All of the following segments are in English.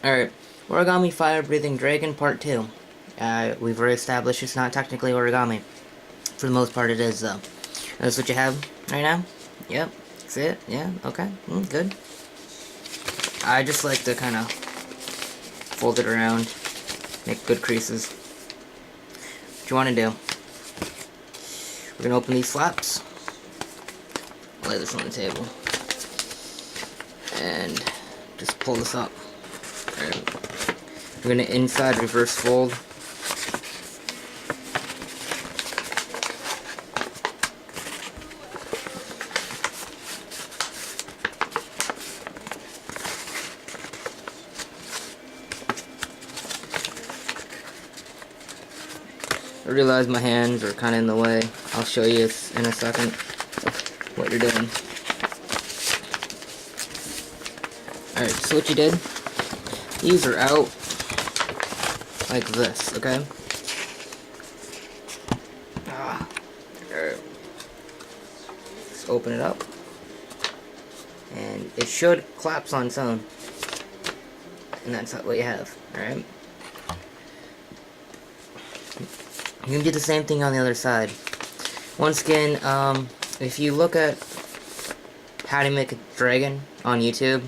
Alright, Origami Fire Breathing Dragon Part 2. We've already established it's not technically origami. For the most part it is, though. That's what you have right now? Yep. See it? Yeah? Okay. Good. I just like to kind of fold it around, make good creases. What you want to do, we're going to open these flaps, lay this on the table, and just pull this up. We're going to inside reverse fold. I realize my hands are kind of in the way. I'll show you in a second what you're doing. Alright, so what you did, these are out like this, okay? Alright. Just open it up. And it should collapse on its own. And that's what you have, alright? You can do the same thing on the other side. Once again, if you look at how to make a dragon on YouTube,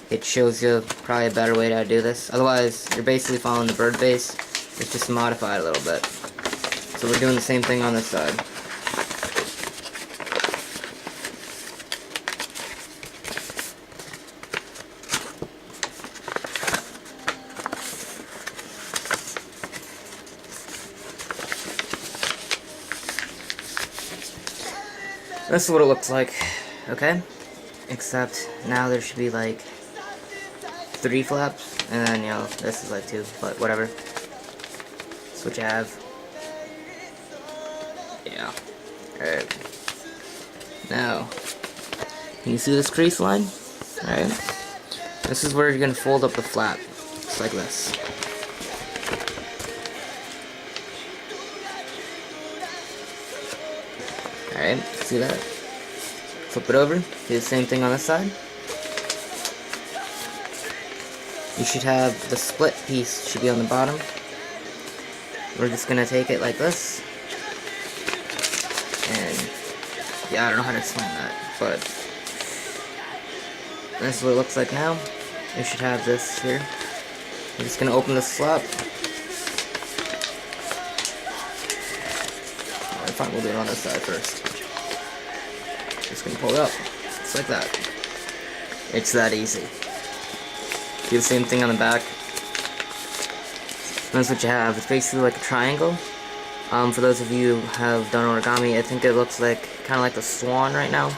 it shows you probably a better way to do this. Otherwise, you're basically following the bird base. It's just modified a little bit. So we're doing the same thing on this side. This is what it looks like, okay? Except now there should be like 3 flaps, and then, you know, this is like 2, but whatever. That's what you have. Yeah. Alright. Now, can you see this crease line? Alright. This is where you're gonna fold up the flap. Just like this. Alright, see that? Flip it over, do the same thing on this side. You should have the split piece should be on the bottom. We're just gonna take it like this. And yeah, I don't know how to explain that, but this is what it looks like now. You should have this here. I'm just gonna open this flap. Fine, we'll do it on this side first. Just gonna pull it up. Just like that. It's that easy. Do the same thing on the back. And that's what you have. It's basically like a triangle. For those of you who have done origami, I think it looks like kind of like the swan right now.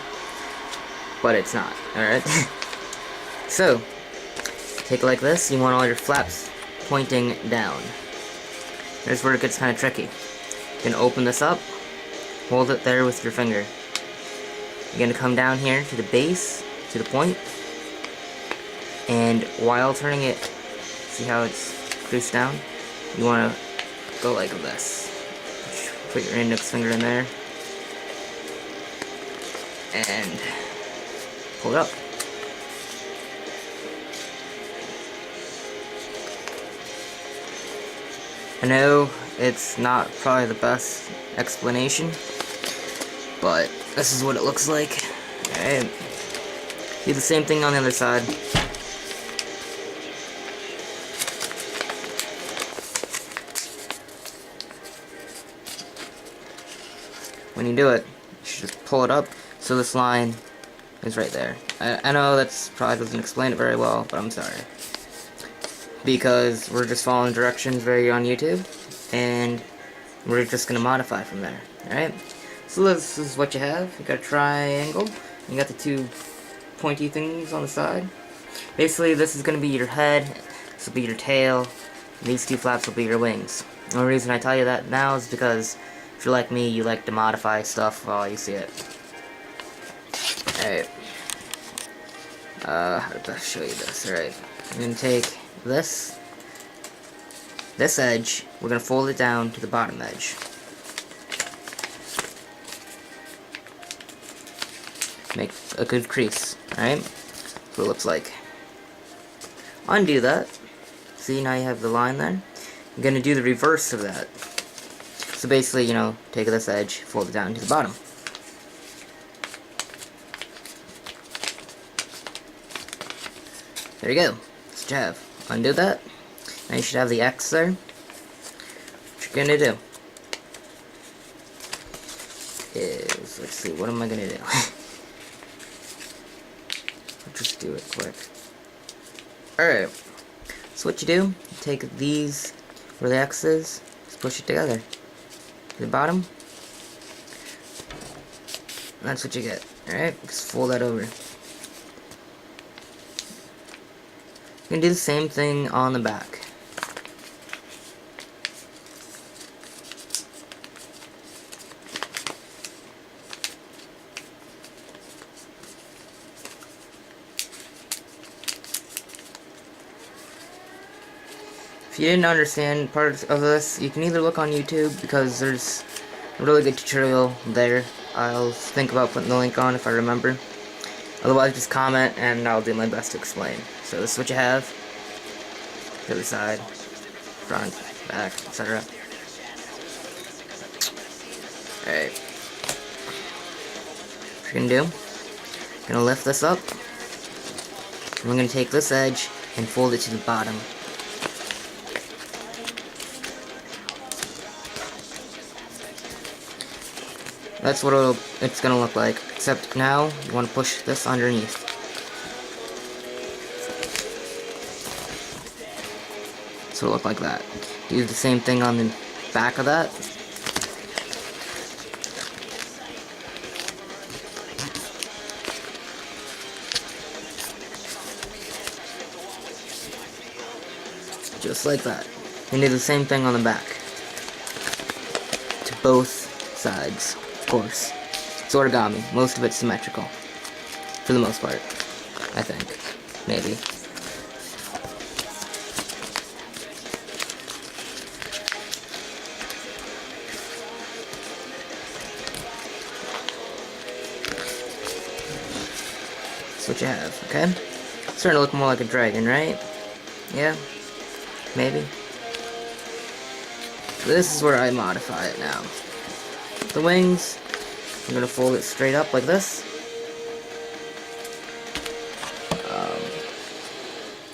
But it's not. Alright? So, take it like this. You want all your flaps pointing down. Here's where it gets kind of tricky. You're gonna open this up. Hold it there with your finger. You're going to come down here to the base, to the point, and while turning it, see how it's creased down? You want to go like this. Put your index finger in there, and pull it up. I know it's not probably the best explanation, but this is what it looks like. Alright. Do the same thing on the other side. When you do it, you should just pull it up so this line is right there. I know that's probably doesn't explain it very well, but I'm sorry. Because we're just following directions very on YouTube, and we're just going to modify from there. Alright? So this is what you have. You got a triangle. You got the 2 pointy things on the side. Basically, this is going to be your head. This will be your tail. And these 2 flaps will be your wings. The only reason I tell you that now is because if you're like me, you like to modify stuff while you see it. Alright. How to best show you this? Alright. I'm going to take this edge, we're going to fold it down to the bottom edge. Make a good crease, alright? That's what it looks like. Undo that. See, now you have the line there. I'm gonna do the reverse of that. So basically, you know, take this edge, fold it down to the bottom. There you go. That's what you have. Undo that. Now you should have the X there. What you're gonna do is, let's see, what am I gonna do? I'll just do it quick. Alright. So what you do, you take these, where the X is, just push it together. To the bottom. And that's what you get. Alright, just fold that over. You can do the same thing on the back. If you didn't understand part of this, you can either look on YouTube, because there's a really good tutorial there. I'll think about putting the link on if I remember. Otherwise, just comment and I'll do my best to explain. So this is what you have. The other side, front, back, etc. Alright. What you're gonna do, you're gonna lift this up, and we're gonna take this edge and fold it to the bottom. That's what it's gonna look like, except now you want to push this underneath. So it'll look like that. Do the same thing on the back of that. Just like that. And do the same thing on the back. To both sides. Of course. It's origami. Most of it's symmetrical. For the most part. I think. Maybe. That's what you have, okay? It's starting to look more like a dragon, right? Yeah? Maybe? This is where I modify it now. The wings, I'm gonna fold it straight up like this.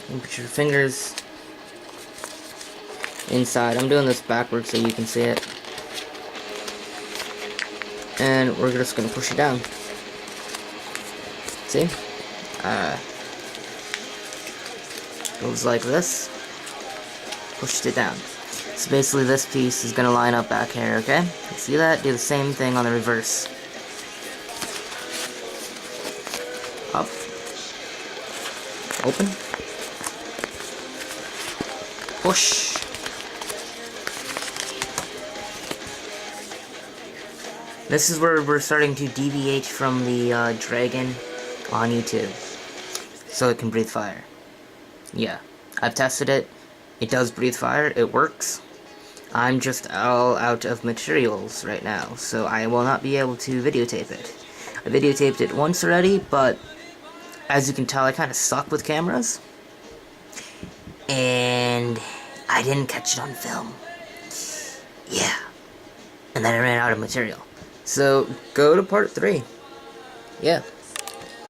And put your fingers inside. I'm doing this backwards so you can see it. And we're just gonna push it down. See? Goes like this. Pushed it down. So basically this piece is gonna line up back here, okay? See that? Do the same thing on the reverse. Up. Open. Push. This is where we're starting to deviate from the dragon on YouTube. So it can breathe fire. Yeah. I've tested it. It does breathe fire. It works. I'm just all out of materials right now, so I will not be able to videotape it. I videotaped it once already, but as you can tell, I kind of suck with cameras. And I didn't catch it on film. Yeah. And then I ran out of material. So, go to part 3. Yeah.